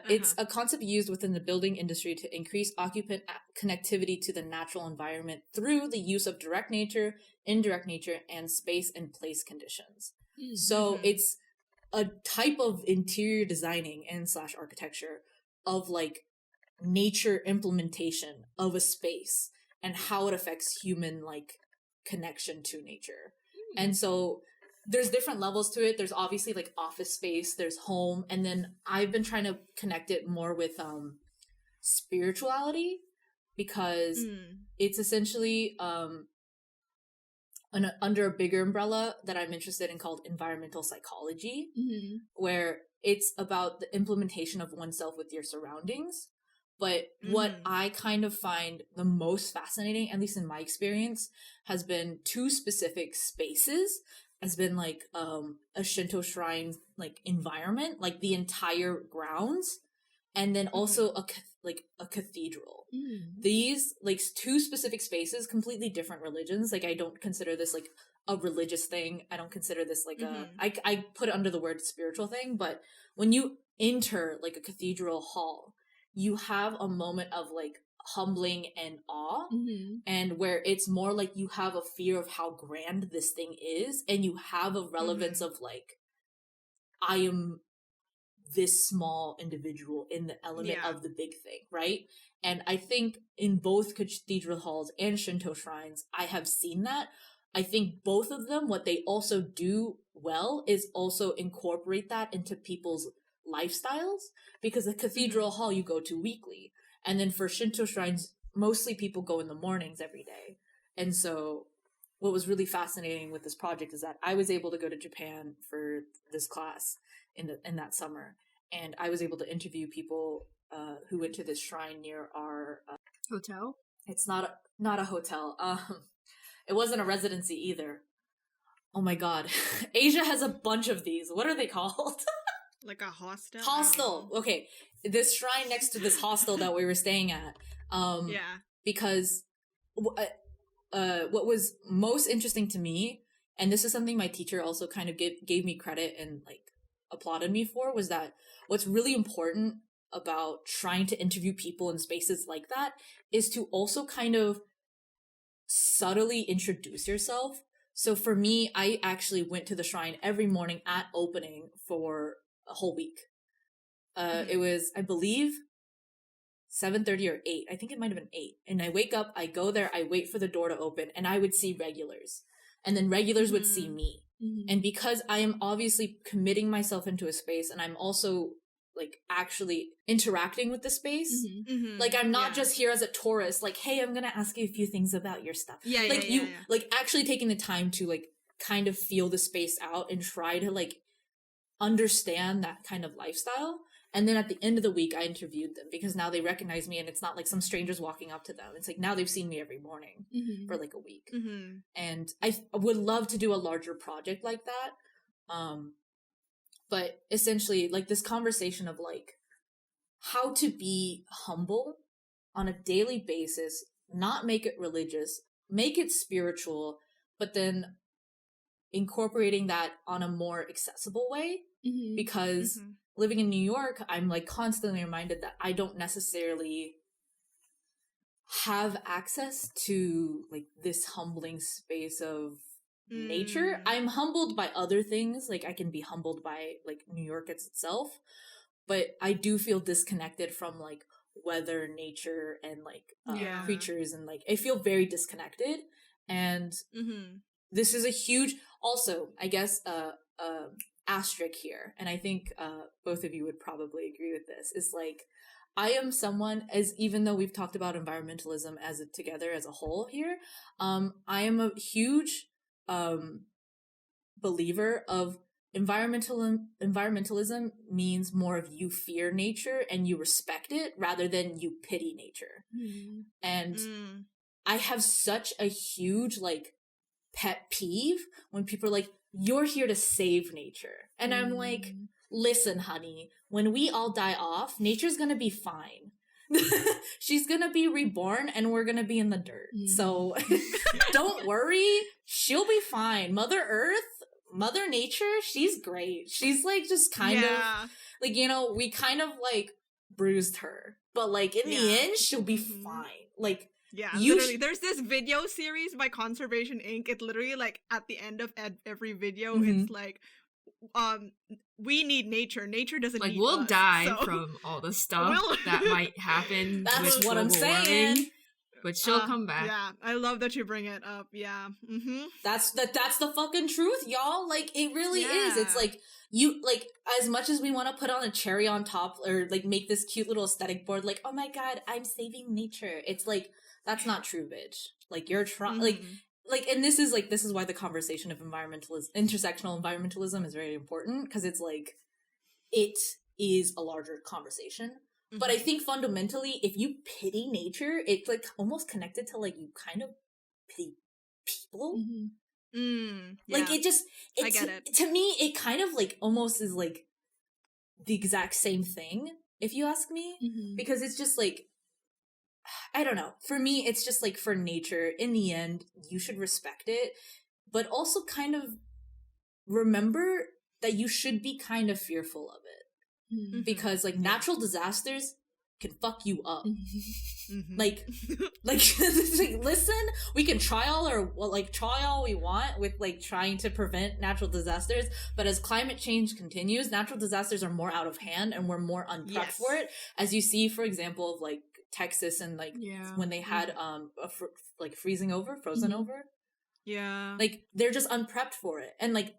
It's a concept used within the building industry to increase occupant connectivity to the natural environment through the use of direct nature, indirect nature, and space and place conditions. So it's a type of interior designing and / architecture of like nature implementation of a space and how it affects human like connection to nature. And so there's different levels to it. There's obviously like office space, there's home, and then I've been trying to connect it more with spirituality, because it's essentially under a bigger umbrella that I'm interested in called environmental psychology, where it's about the implementation of oneself with your surroundings. But what I kind of find the most fascinating, at least in my experience, has been two specific spaces. Has been like a Shinto shrine like environment, like the entire grounds, and then also a cathedral. These like two specific spaces, completely different religions. Like I don't consider this like a religious thing. I don't consider this like I put it under the word spiritual thing. But when you enter like a cathedral hall, you have a moment of like humbling and awe, and where it's more like you have a fear of how grand this thing is, and you have a relevance of like, I am this small individual in the element of the big thing, right? And I think in both cathedral halls and Shinto shrines, I have seen that. I think both of them, what they also do well is also incorporate that into people's lifestyles, because the cathedral hall you go to weekly, and then for Shinto shrines, mostly people go in the mornings every day. And so what was really fascinating with this project is that I was able to go to Japan for this class in that summer, and I was able to interview people who went to this shrine near our hotel. It's not a hotel. It wasn't a residency either. Oh my god. Asia has a bunch of these. What are they called? Like a hostel? Hostel. Okay. This shrine next to this hostel that we were staying at. Because what was most interesting to me, and this is something my teacher also kind of gave me credit and like applauded me for, was that what's really important about trying to interview people in spaces like that is to also kind of subtly introduce yourself. So for me, I actually went to the shrine every morning at opening for a whole week. It was, I believe, 7:30 or 8. I think it might have been 8. And I wake up, I go there, I wait for the door to open, and I would see regulars. And then regulars would see me. And because I am obviously committing myself into a space, and I'm also like actually interacting with the space, like I'm not just here as a tourist, like, hey, I'm gonna ask you a few things about your stuff. Like actually taking the time to like kind of feel the space out and try to like understand that kind of lifestyle. And then at the end of the week, I interviewed them because now they recognize me, and it's not like some strangers walking up to them. It's like now they've seen me every morning for like a week. And I would love to do a larger project like that. But essentially, like this conversation of like how to be humble on a daily basis, not make it religious, make it spiritual, but then incorporating that on a more accessible way. Because living in New York, I'm like constantly reminded that I don't necessarily have access to like this humbling space of nature. I'm humbled by other things, like I can be humbled by like New York itself, but I do feel disconnected from like weather, nature, and like creatures, and like I feel very disconnected. And this is a huge, also I guess asterisk here, and I think both of you would probably agree with this, is like I am someone, as even though we've talked about environmentalism as together as a whole here, I am a huge believer of environmentalism means more of you fear nature and you respect it rather than you pity nature. And I have such a huge like pet peeve when people are like, you're here to save nature. And I'm like, listen, honey, when we all die off, nature's gonna be fine. She's gonna be reborn and we're gonna be in the dirt. So don't worry, she'll be fine. Mother Earth, Mother Nature, she's great. She's like just kind of like, you know, we kind of like bruised her, but like in the end she'll be fine. Like literally there's this video series by Conservation Inc. It literally like at the end of every video it's like we need nature doesn't like need we'll us, die from all the stuff that might happen. That's what I'm saying warming, but she'll come back. I love that you bring it up. That's the fucking truth, y'all. Like it really is. It's like you like, as much as we want to put on a cherry on top or like make this cute little aesthetic board like, oh my god, I'm saving nature, it's like that's not true, bitch. Like you're trying like and this is why the conversation of intersectional environmentalism is very important, because it's like it is a larger conversation. But I think fundamentally, if you pity nature, it's like almost connected to like you kind of pity people. Like it just, I get it. To me, it kind of like almost is like the exact same thing, if you ask me, because it's just like, I don't know. For me, it's just like for nature, in the end, you should respect it, but also kind of remember that you should be kind of fearful of it. Because like natural disasters can fuck you up. Like listen, we can try all we want with like trying to prevent natural disasters, but as climate change continues, natural disasters are more out of hand and we're more unprepped for it. As you see, for example, of like Texas and like when they had frozen over, like they're just unprepped for it, and like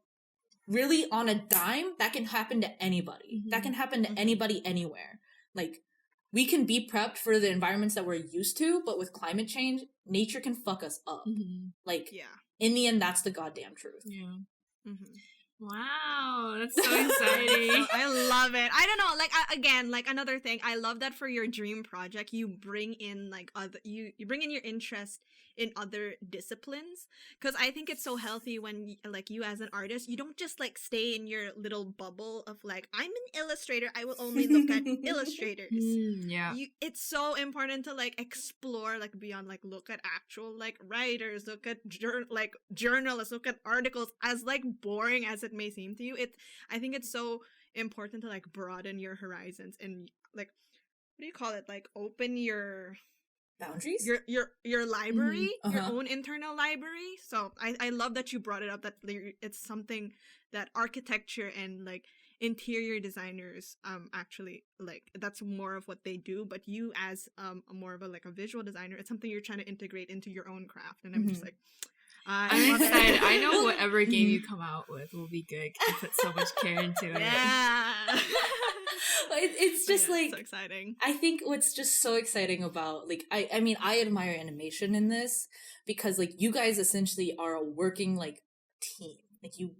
really on a dime that can happen to anybody. That can happen to anybody anywhere. Like we can be prepped for the environments that we're used to, but with climate change, nature can fuck us up. Like in the end, that's the goddamn truth. Wow, that's so exciting. I love it. I don't know, like again, like another thing, I love that for your dream project you bring in like other you bring in your interest in other disciplines, because I think it's so healthy when like you as an artist, you don't just like stay in your little bubble of like, I'm an illustrator, I will only look at illustrators. It's so important to like explore like beyond, like look at actual like writers, look at journalists, look at articles, as like boring as it may seem to you. I think it's so important to like broaden your horizons and like, what do you call it, like open your boundaries, your library, your own internal library. So I love that you brought it up, that it's something that architecture and like interior designers actually like that's more of what they do, but you as more of a like a visual designer, it's something you're trying to integrate into your own craft, and I'm just like I'm excited. I know whatever game you come out with will be good because you put so much care into it. Yeah. It's just like so exciting. I think what's just so exciting about like I mean I admire animation in this because like you guys essentially are a working like team. Like you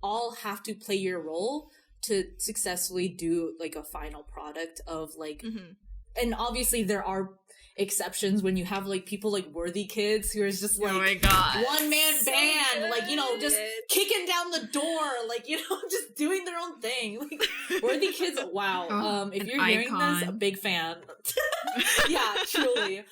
all have to play your role to successfully do like a final product of like and obviously there are exceptions when you have like people like Worthy Kids who is just like oh my god, one man so band good. like you know just kicking down the door like you know just doing their own thing like Worthy Kids wow if you're hearing icon. this, a big fan. Yeah, truly.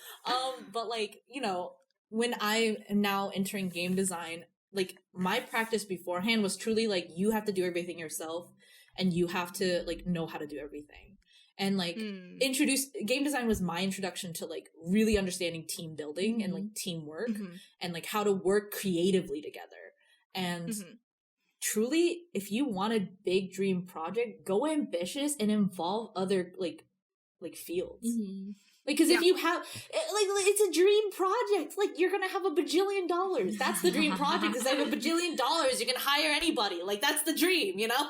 But like you know when I am now entering game design, like my practice beforehand was truly like you have to do everything yourself and you have to like know how to do everything. And like game design was my introduction to like really understanding team building and like teamwork and like how to work creatively together. And truly, if you want a big dream project, go ambitious and involve other like fields. Like, because if you have, like, it's a dream project. Like, you're gonna have $1 bajillion. That's the dream project. Is I have $1 bajillion. You can hire anybody. Like, that's the dream, you know?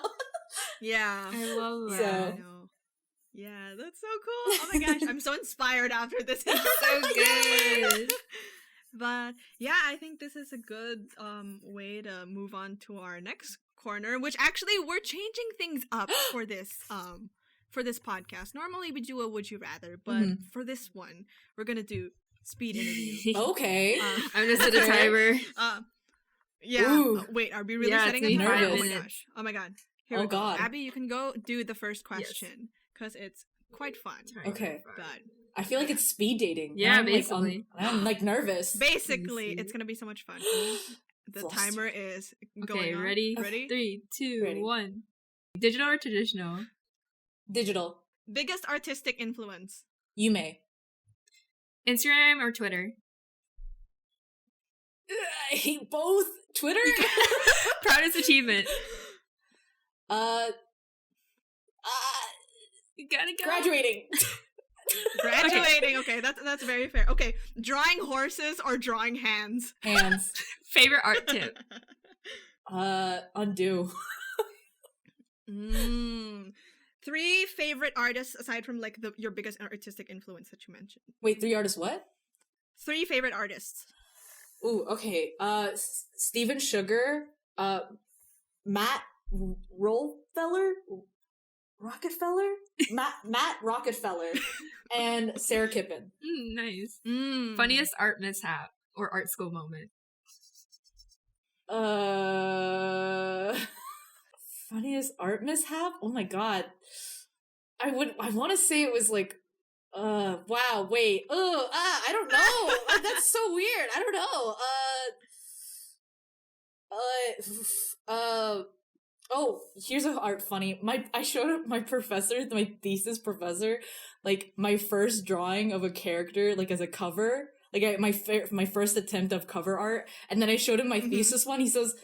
Yeah, I love that. So, yeah, that's so cool. Oh my gosh, I'm so inspired after this. So good. But yeah, I think this is a good way to move on to our next corner, which actually we're changing things up for this podcast. Normally we do a Would You Rather, but for this one, we're gonna do speed interview. Okay. I'm gonna set a timer. Yeah. Wait, are we really setting a timer? Nervous. Oh my god. Here we go. God. Abby, you can go do the first question because it's quite fun. Okay. But I feel like it's speed dating. Yeah, I'm basically. I'm like nervous. Basically, it's gonna be so much fun. The timer is going on. Ready? Ready? 3, 2, 1. Digital or traditional? Digital. Biggest artistic influence? You may. Instagram or Twitter? I hate both. Twitter? Proudest achievement? You gotta go. Graduating. Graduating. Okay, that's very fair. Okay, drawing horses or drawing hands? Hands. Favorite art tip? Undo. 3 favorite artists aside from like your biggest artistic influence that you mentioned. Wait, 3 artists what? 3 favorite artists. Ooh, okay. Steven Sugar, Matt Rockefeller, Matt Rockefeller, and Sarah Kippen. Nice. Funniest art mishap or art school moment? Funniest art mishap? Oh my god. I want to say it was like, wow, wait, I don't know. That's so weird. I don't know. Oh, here's an art funny. I showed my professor, my thesis professor, like my first drawing of a character, like as a cover, like my first attempt of cover art, and then I showed him my thesis one. He says,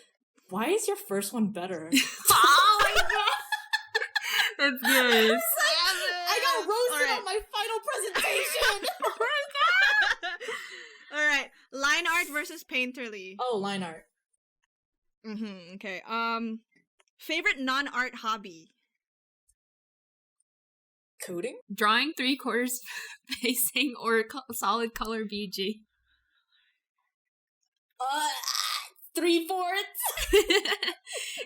"Why is your first one better?" Oh my god, that's good. I got roasted on my final presentation. Oh my god! All right, line art versus painterly. Oh, line art. Okay. Favorite non-art hobby? Coding? Drawing 3/4 spacing or solid color BG? 3/4.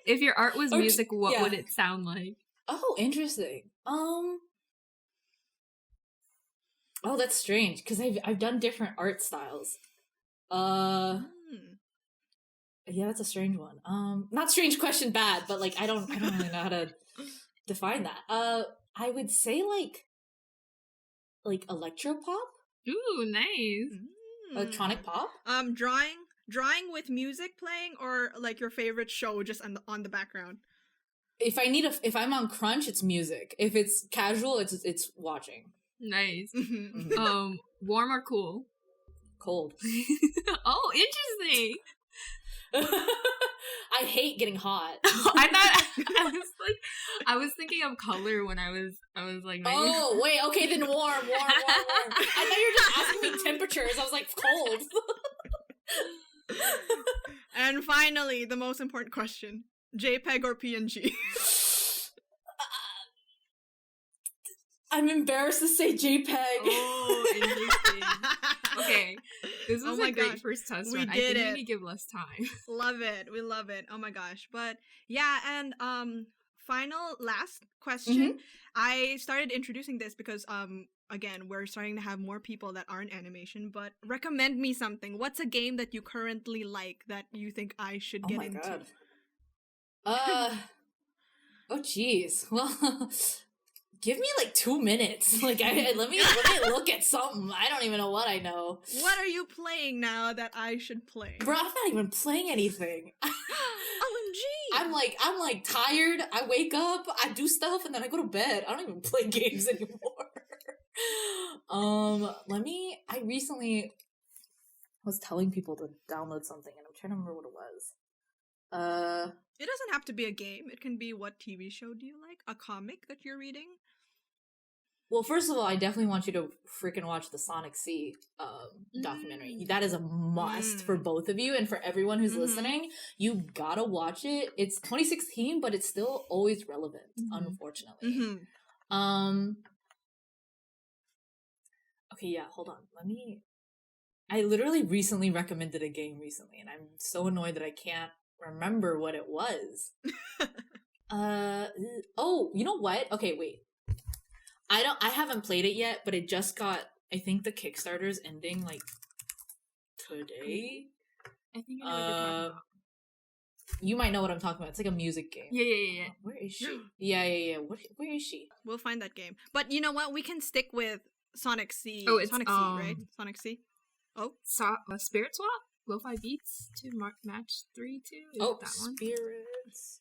If your art was music, what would it sound like? Oh, interesting. Oh, that's strange because I've done different art styles. Yeah, that's a strange one. Not strange question bad, but like I don't really know how to define that. I would say like electropop. Ooh, nice. Electronic pop. Drawing with music playing or like your favorite show just on the background. If I'm on crunch, it's music. If it's casual, it's watching. Nice. Warm or cool? Cold. Oh, interesting. I hate getting hot. I was thinking of color when I was like, oh wait, okay, then warm. I thought you were just asking me temperatures. I was like, cold. And finally, the most important question: JPEG or PNG? I'm embarrassed to say JPEG. Oh, interesting. Okay, this was a great first test run. I think we need to give less time. Love it. We love it. Oh my gosh. But yeah, and last question. Mm-hmm. I started introducing this because again, we're starting to have more people that aren't animation, but recommend me something. What's a game that you currently like that you think I should get into? God. Oh jeez. Well, give me like 2 minutes. Like, let me look at something. I don't even know what I know. What are you playing now that I should play? Bro, I'm not even playing anything. OMG! I'm like tired. I wake up, I do stuff, and then I go to bed. I don't even play games anymore. I recently was telling people to download something, and I'm trying to remember what it was. It doesn't have to be a game. It can be, what TV show do you like? A comic that you're reading? Well, first of all, I definitely want you to freaking watch the Sonic C documentary. That is a must for both of you and for everyone who's listening. You gotta watch it. It's 2016, but it's still always relevant, unfortunately. Okay, yeah, hold on. I literally recently recommended a game recently, and I'm so annoyed that I can't remember what it was. Oh, you know what? Okay, wait. I haven't played it yet, but it just got, I think the Kickstarter's ending like today. I think I know what you're talking about. You might know what I'm talking about. It's like a music game. Yeah. Oh, where is she? Yeah. Where is she? We'll find that game. But you know what? We can stick with Sonic C. Oh, it's Sonic C, right? Sonic C. Oh, Spirit Swap. Lo-fi beats to match 3-2. Oh, that one? Spirits.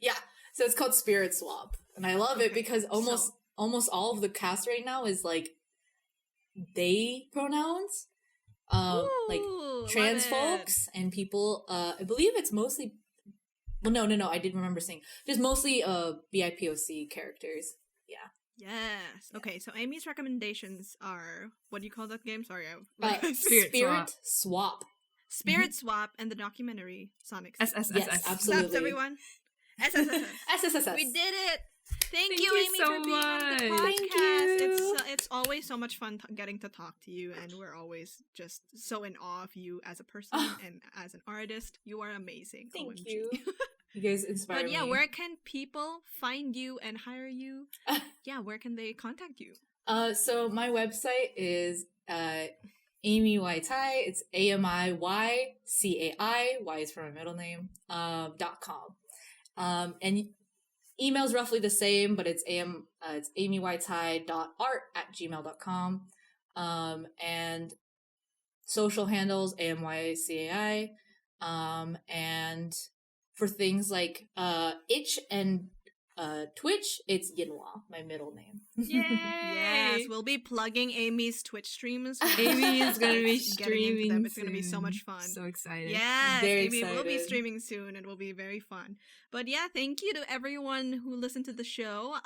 Yeah. So it's called Spirit Swap, and I love it because almost all of the cast right now is like they pronouns. Like trans folks and people. I believe it's mostly. Well, no. I did remember saying just mostly BIPOC characters. Yeah. Yes. Okay. So Amy's recommendations are, what do you call that game? Sorry, Spirit Swap. Spirit Swap and the documentary Sonic. Yes, absolutely. Steps, everyone. SSSS. We did it. Thank you, Amy, so for being on the podcast. Thank you. It's always so much fun getting to talk to you, and we're always just so in awe of you as a person and as an artist. You are amazing. Thank OMG. you. You guys inspire me. But yeah, where can people find you and hire you? Yeah, where can they contact you? So my website is Ami Yinwa Cai. It's AMIYCAI. Y is for my middle name. .com. And email's roughly the same, but it's amycai.art@gmail.com. And social handles AMYCAI. And for things like itch and Twitch, it's Yinwa, my middle name. Yay! Yes, we'll be plugging Amy's Twitch streams. Amy is going to be streaming them. It's going to be so much fun. So excited. Yes, very Amy excited. will be streaming soon. It will be very fun. But yeah, thank you to everyone who listened to the show.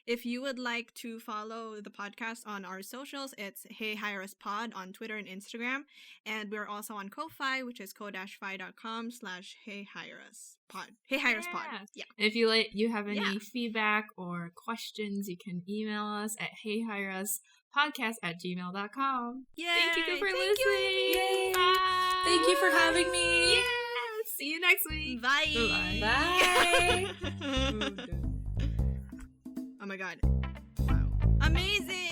If you would like to follow the podcast on our socials, it's Hey Hire Us Pod on Twitter and Instagram. And we're also on Ko-Fi, which is ko-fi.com/Hey Hire Us Pod. Hey Hire Us Pod. Yeah. If you have any feedback or questions, you can email us at heyhireuspodcast@gmail.com. Yay! Thank you for listening. Yay! Bye. Thank you for having me. Yeah. See you next week. Bye. Bye. Oh my god. Wow. Amazing.